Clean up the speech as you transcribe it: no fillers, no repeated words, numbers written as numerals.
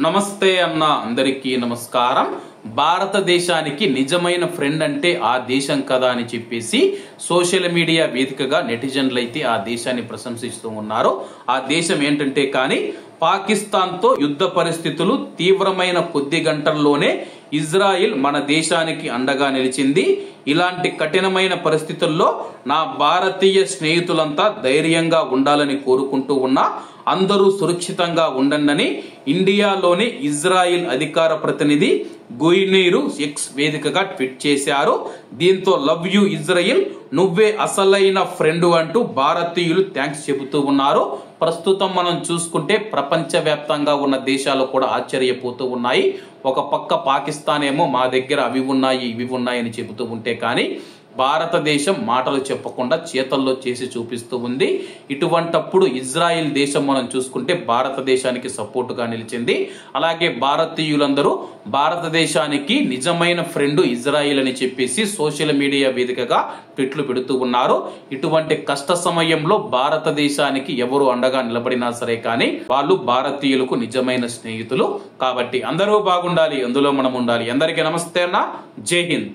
నమస్తే అన్న అందరికీ నమస్కారం. భారతదేశానికి నిజమైన ఫ్రెండ్ అంటే ఆ దేశం కదా అని చెప్పేసి సోషల్ మీడియా వేదికగా నెటిజన్లు అయితే ఆ దేశాన్ని ప్రశంసిస్తూ ఉన్నారు. ఆ దేశం ఏంటంటే కానీ పాకిస్తాన్ తో యుద్ధ పరిస్థితులు తీవ్రమైన కొద్ది గంటల్లోనే ఇజ్రాయిల్ మన దేశానికి అండగా నిలిచింది. ఇలాంటి కఠినమైన పరిస్థితుల్లో నా భారతీయ స్నేహితులంతా ధైర్యంగా ఉండాలని కోరుకుంటూ ఉన్నా, అందరూ సురక్షితంగా ఉండండి ఇండియాలోని ఇజ్రాయిల్ అధికార ప్రతినిధి గోయినీరు ఎక్స్ వేదికగా ట్వీట్ చేశారు. దీంతో లవ్ యూ ఇజ్రాయిల్, నువ్వే అసలైన ఫ్రెండ్ అంటూ భారతీయులు థ్యాంక్స్ చెబుతూ ఉన్నారు. ప్రస్తుతం మనం చూసుకుంటే ప్రపంచవ్యాప్తంగా ఉన్న దేశాలు కూడా ఆశ్చర్యపోతూ ఉన్నాయి. ఒక పక్క పాకిస్తాన్ ఏమో మా దగ్గర అవి ఉన్నాయి ఇవి ఉన్నాయి అని చెబుతూ ఉంటే కానీ భారతదేశం మాటలు చెప్పకుండా చేతల్లో చేసి చూపిస్తూ ఉంది. ఇటువంటప్పుడు ఇజ్రాయిల్ దేశం మనం చూసుకుంటే భారతదేశానికి సపోర్టుగా నిలిచింది. అలాగే భారతీయులందరూ భారతదేశానికి నిజమైన ఫ్రెండ్ ఇజ్రాయిల్ అని చెప్పేసి సోషల్ మీడియా వేదికగా ట్వీట్లు పెడుతూ ఉన్నారు. ఇటువంటి కష్ట సమయంలో భారతదేశానికి ఎవరు అండగా నిలబడినా సరే కానీ వాళ్ళు భారతీయులకు నిజమైన స్నేహితులు. కాబట్టి అందరూ బాగుండాలి, అందులో మనం ఉండాలి. అందరికీ నమస్తే అన్న, జై హింద్.